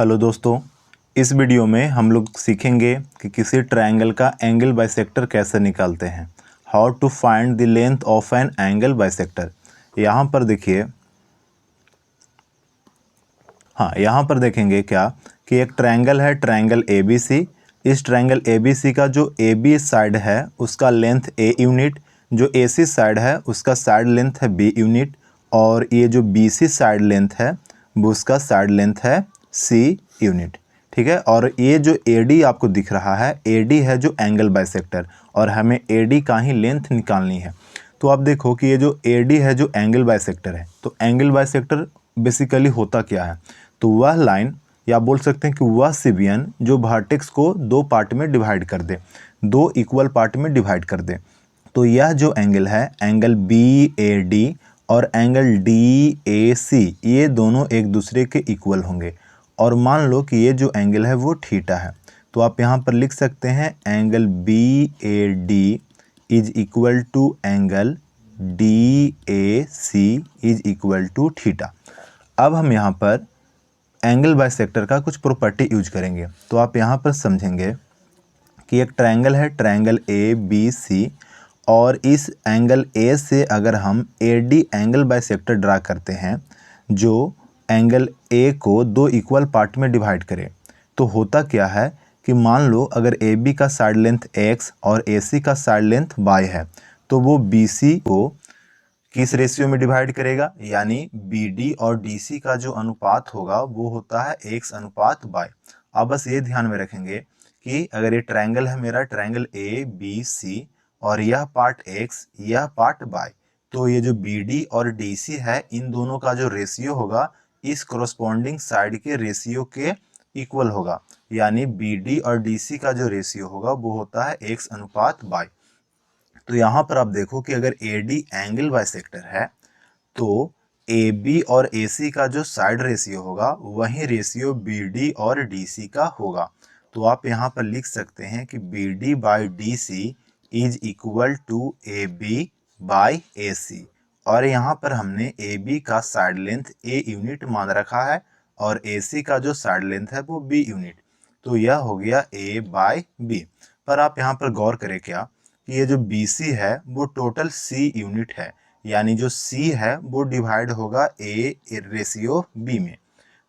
Hello दोस्तों, इस video में हम लोग सीखेंगे कि किसी ट्रायंगल का एंगल बाइसेक्टर कैसे निकालते हैं। How to find the length of an angle bisector. यहाँ पर देखिए, यहाँ पर देखेंगे क्या कि एक ट्रायंगल है, ट्रायंगल ABC। इस ट्रायंगल ABC का जो AB साइड है उसका लेंथ A यूनिट, जो AC साइड है उसका साइड लेंथ है B यूनिट, और ये जो BC साइड लेंथ है वो उसका साइड लेंथ है C यूनिट। ठीक है, और ये जो AD आपको दिख रहा है, AD है जो एंगल बाइसेक्टर, और हमें AD का ही लेंथ निकालनी है। तो आप देखो कि ये जो AD है जो एंगल बाइसेक्टर है, तो एंगल बाइसेक्टर बेसिकली होता क्या है, तो वह लाइन या बोल सकते हैं कि वह सिबियन जो वर्टेक्स को दो पार्ट में डिवाइड कर दे, दो इक्वल पार्ट में डिवाइड कर दे। तो यह जो एंगल है, एंगल BAD और एंगल DAC, ये दोनों एक दूसरे के इक्वल होंगे। और मान लो कि ये जो एंगल है वो थीटा है, तो आप यहाँ पर लिख सकते हैं angle BAD is equal to angle DAC is equal to theta. अब हम यहाँ पर एंगल बाइसेक्टर का कुछ प्रॉपर्टी यूज करेंगे। तो आप यहाँ पर समझेंगे कि एक ट्रायंगल है, ट्रायंगल ABC, और इस एंगल A से अगर हम AD एंगल बाइसेक्टर ड्रा करते हैं जो एंगल A को दो इक्वल पार्ट में डिवाइड करे, तो होता क्या है कि मान लो अगर AB का साइड लेंथ X और AC का साइड लेंथ Y है, तो वो BC को किस रेशियो में डिवाइड करेगा, यानी BD और DC का जो अनुपात होगा वो होता है X अनुपात Y। अब बस ये ध्यान में रखेंगे कि अगर ये ट्रायंगल है मेरा, ट्रायंगल ABC, और यह पार्ट X, यह पार्ट Y, तो ये जो BD और DC है इन दोनों का जो रेशियो होगा इस कोरोस्पोंडिंग साइड के रेशियो के इक्वल होगा, यानी BD और DC का जो रेशियो होगा वो होता है X अनुपात Y। तो यहाँ पर आप देखो कि अगर AD एंगल बाइसेक्टर है तो AB और AC का जो साइड रेशियो होगा वही रेशियो BD और DC का होगा। तो आप यहाँ पर लिख सकते हैं कि BD by DC is equal to AB by AC, और यहाँ पर हमने AB का साइड लेंथ A यूनिट मान रखा है और AC का जो साइड लेंथ है वो B यूनिट। तो यह हो गया A बाई B। पर आप यहाँ पर गौर करें क्या कि ये जो BC है वो टोटल C यूनिट है, यानी जो C है वो डिवाइड होगा A रेशियो B में।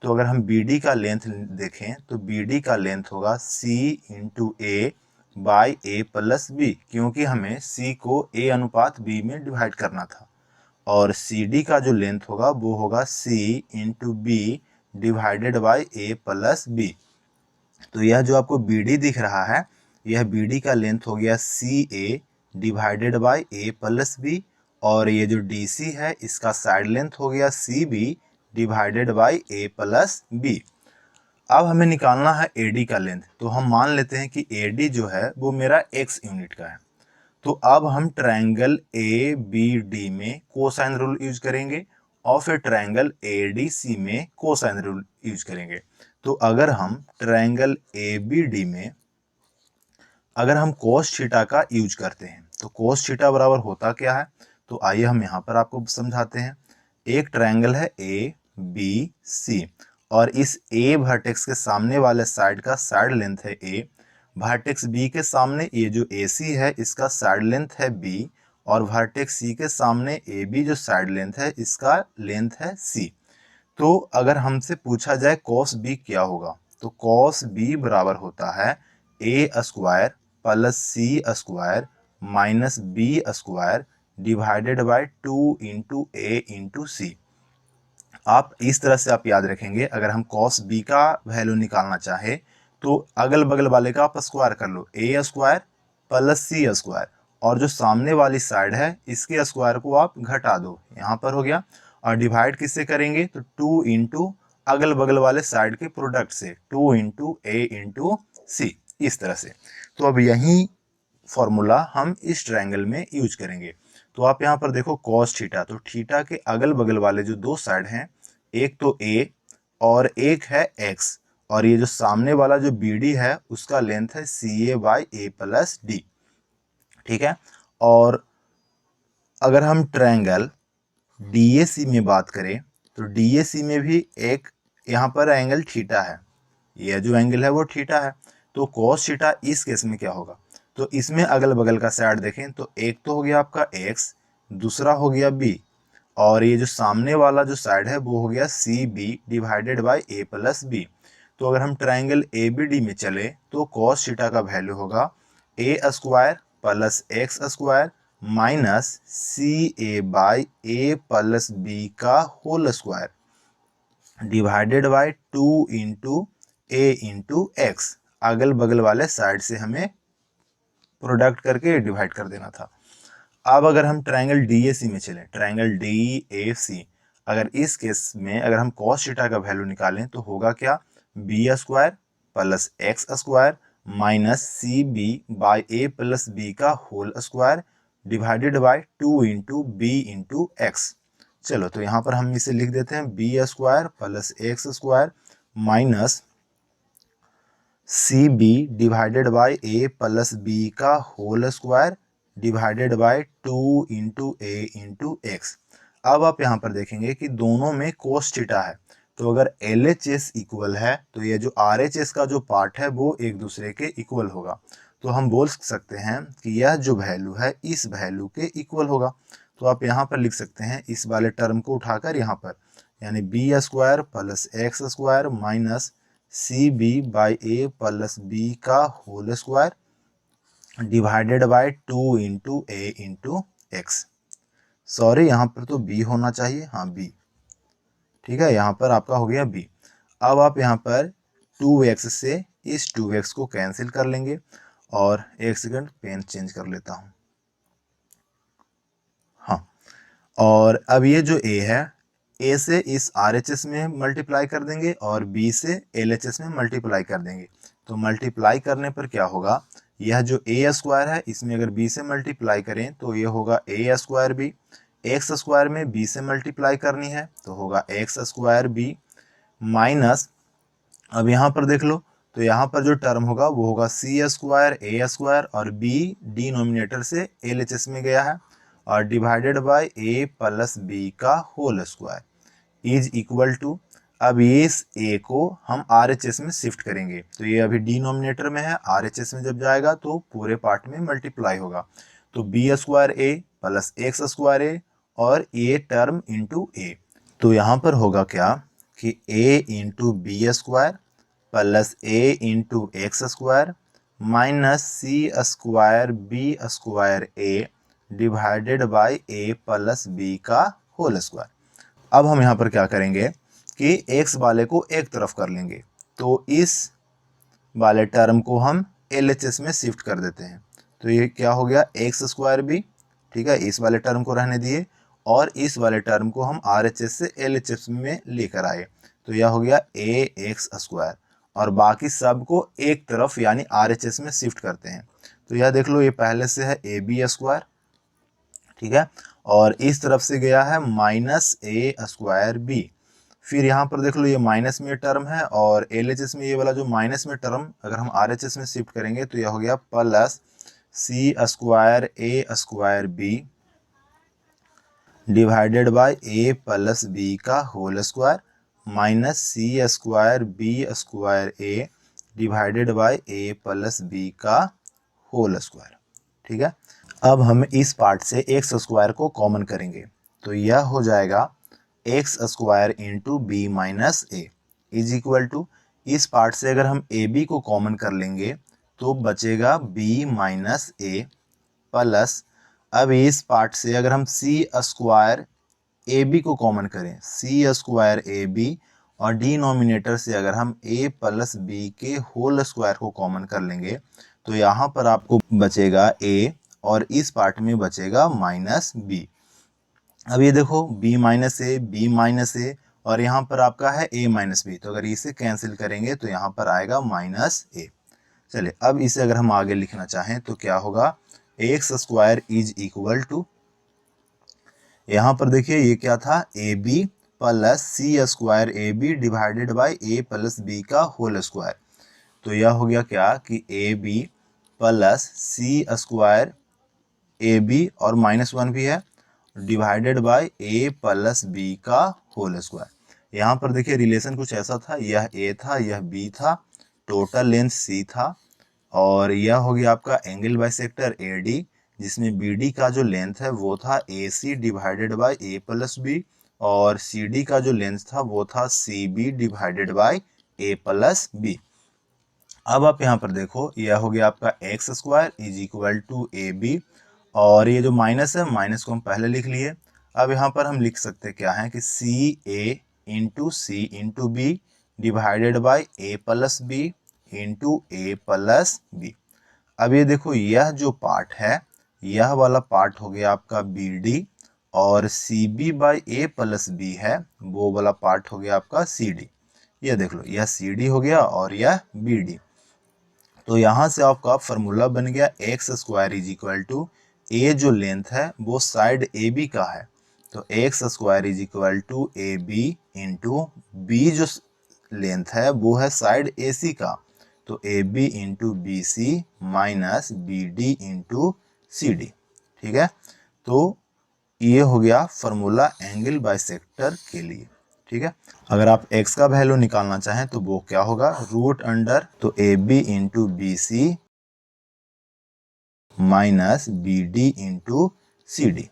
तो अगर हम BD का लेंथ देखें तो BD का लेंथ होगा C into A by A plus B, क्योंकि हमें C को A अनुपात B में डिवाइड करना था। और CD का जो लेंथ होगा वो होगा C into B divided by A plus B। तो यह जो आपको BD दिख रहा है, यह BD का लेंथ हो गया CA divided by A plus B, और ये जो DC है इसका साइड लेंथ हो गया CB divided by A plus B। अब हमें निकालना है AD का लेंथ, तो हम मान लेते हैं कि AD जो है वो मेरा X यूनिट का है। तो अब हम ट्रायंगल ABD में कोसाइन रूल यूज करेंगे और फिर ट्रायंगल ADC में कोसाइन रूल यूज करेंगे। तो अगर हम ट्रायंगल ABD में अगर हम कोस थीटा का यूज करते हैं तो कोस थीटा बराबर होता क्या है, तो आइए हम यहाँ पर आपको समझाते हैं। एक ट्रायंगल है ABC, और इस A वर्टेक्स के सामने वाले साइड का साइड लेंथ है A, वर्टेक्स B के सामने ये जो AC है इसका साइड लेंथ है B, और वर्टेक्स C के सामने AB जो साइड लेंथ है इसका लेंथ है C। तो अगर हमसे पूछा जाए cos B क्या होगा, तो cos B बराबर होता है A square plus C square minus B square divided by 2 into A into C। आप इस तरह से आप याद रखेंगे, अगर हम cos B का वैल्यू निकालना चाहे तो अगल बगल वाले का आप स्क्वायर कर लो, A square plus C square, और जो सामने वाली साइड है इसके स्क्वायर को आप घटा दो, यहाँ पर हो गया। और डिवाइड किससे करेंगे, तो 2 इंटू अगल बगल वाले साइड के प्रोडक्ट से, 2 इंटू A इंटू C, इस तरह से। तो अब यही फॉर्मूला हम इस ट्रायंगल में यूज करेंगे। तो आप यहाँ पर देखो cos थीटा, तो थीटा के अगल बगल वाले जो दो साइड हैं, एक तो A और एक है X, और ये जो सामने वाला जो BD है उसका लेंथ है CA by A plus D। ठीक है, और अगर हम ट्रायंगल DAC में बात करें तो DAC में भी एक यहाँ पर एंगल थीटा है, यह जो एंगल है वो थीटा है। तो cos थीटा इस केस में क्या होगा, तो इसमें अगल बगल का साइड देखें तो एक तो हो गया आपका x, दूसरा हो गया b, और ये जो सामने वाला जो साइड है वो हो गया c B divided by A plus b. तो अगर हम ट्राइंगल ए बी डी में चले तो cos थीटा का वैल्यू होगा A square plus X square minus C A by A plus B का whole square divided by 2 into A into X. अगल बगल वाले साइड से हमें प्रोडक्ट करके डिवाइड कर देना था। अब अगर हम ट्राइंगल DAC में चलें, ट्राइंगल DAC, अगर इस केस में अगर हम cos थीटा का वैल्यू निकालें तो होगा क्या, B square plus X square minus C B by A plus B का whole square divided by 2 into B into X. चलो तो यहाँ पर हम इसे लिख देते हैं B square plus X square minus C B divided by A plus B का whole square divided by 2 into A into X. अब आप यहाँ पर देखेंगे कि दोनों में cos थीटा है, तो अगर LHS इक्वल है तो ये जो RHS का जो पार्ट है वो एक दूसरे के इक्वल होगा। तो हम बोल सकते हैं कि यह जो वैल्यू है इस वैल्यू के इक्वल होगा। तो आप यहाँ पर लिख सकते हैं इस वाले टर्म को उठाकर यहाँ पर, यानी B square plus X square minus C B by A plus B का whole square divided by 2 into A into X. Sorry यहाँ पर तो b होना चाहिए, हाँ b, ठीक है, यहाँ पर आपका हो गया b। अब आप यहाँ पर 2x से इस 2x को कैंसिल कर लेंगे, और एक सेकंड पेन चेंज कर लेता हूँ। हाँ, और अब ये जो a है, a से इस RHS में मल्टीप्लाई कर देंगे और b से LHS में मल्टीप्लाई कर देंगे। तो मल्टीप्लाई करने पर क्या होगा, यह जो a स्क्वायर है इसमें अगर b से मल्टीप्लाई करें तो ये होगा a square b, x square में b से मल्टीप्लाई करनी है तो होगा एक्स स्क्वायर b माइनस, अब यहाँ पर देख लो तो यहाँ पर जो टर्म होगा वो होगा सी स्क्वायर ए स्क्वायर और b डिनोमिनेटर से LHS में गया है और divided by a plus B का whole square is equal to, अब ये इस a को हम RHS में शिफ्ट करेंगे तो ये अभी डिनोमिनेटर में है, RHS में जब जाएगा तो पूरे पार्ट में मल्टीप्लाई होगा। तो बी स्क्वायर ए प्लस एक्स स्क्वायर ए और ये टर्म इंटू ए। तो यहाँ पर होगा क्या कि a into b square plus a into x square minus C square B square A divided by a plus B का होल स्क्वायर। अब हम यहाँ पर क्या करेंगे कि x वाले को एक तरफ कर लेंगे, तो इस वाले टर्म को हम LHS में शिफ्ट कर देते हैं। तो ये क्या हो गया एक्स स्क्वायर बी, ठीक है, इस वाले टर्म को रहने दिए और इस वाले टर्म को हम RHS से LHS में लेकर आए, तो यह हो गया ए एक्स स्क्वायर और बाकी सब को एक तरफ यानी RHS में शिफ्ट करते हैं। तो यह देख लो ये पहले से है ए बी स्क्वायर, ठीक है, और इस तरफ से गया है माइनस ए स्क्वायर बी। फिर यहाँ पर देख लो ये माइनस में टर्म है और LHS में ये वाला जो माइनस में टर्म अगर हम RHS में शिफ्ट करेंगे तो यह हो गया plus C square A square B divided by A plus B का whole square minus C square B square A divided by A plus B का होल स्क्वायर, ठीक है। अब हम इस पार्ट से एक्स स्क्वायर को कॉमन करेंगे तो यह हो जाएगा x square into b minus a is equal to, इस पार्ट से अगर हम ए बी को कॉमन कर लेंगे तो बचेगा बी माइनस ए प्लस, अब इस पार्ट से अगर हम सी स्क्वायर ए बी को कॉमन करें, सी स्क्वायर ए बी, और डिनोमिनेटर से अगर हम ए प्लस बी के होल स्क्वायर को कॉमन कर लेंगे तो यहाँ पर आपको बचेगा ए और इस पार्ट में बचेगा माइनस बी। अब ये देखो b माइनस ए और यहाँ पर आपका है a माइनस बी, तो अगर इसे कैंसिल करेंगे तो यहाँ पर आएगा माइनस ए। चलिए अब इसे अगर हम आगे लिखना चाहें तो क्या होगा, x square is equal to, यहाँ पर देखिए ये क्या था a b plus C square a b divided by A plus B का होल स्क्वायर। तो यह हो गया क्या कि a b plus C square a B और -1 भी है divided by A plus B का होल स्क्वायर। यहाँ पर देखिए रिलेशन कुछ ऐसा था, यह ए था, यह बी था, टोटल लेंथ सी था, और यह हो गया आपका एंगल बाइसेक्टर ए डी, जिसमें बी डी का जो लेंथ है वो था A C divided by A plus B, और सी डी का जो लेंथ था वो था C B divided by A plus B. अब आप यहाँ पर देखो, यह हो गया आपका X square is equal to A B, और ये जो माइनस है, माइनस को हम पहले लिख लिए। अब यहाँ पर हम लिख सकते क्या है कि C A into C into B divided by A plus B into A plus B. अब ये देखो, यह जो पार्ट है, यह वाला पार्ट हो गया आपका बी डी, और c B by A plus b है, वो वाला पार्ट हो गया आपका सी डी। यह देख लो, यह सी डी हो गया और यह बी डी। तो यहाँ से आपका फॉर्मूला बन गया X square is equal to, A जो लेंथ है वो साइड ए बी का है, तो x square is equal to A B into b जो लेंथ है वो है साइड ए सी का, तो A B into B C minus B D into C d. ठीक है, तो ये हो गया फॉर्मूला एंगल बाइसेक्टर के लिए। ठीक है, अगर आप x का वैल्यू निकालना चाहें तो वो क्या होगा, रूट अंडर, तो A B into B C minus B D into C D.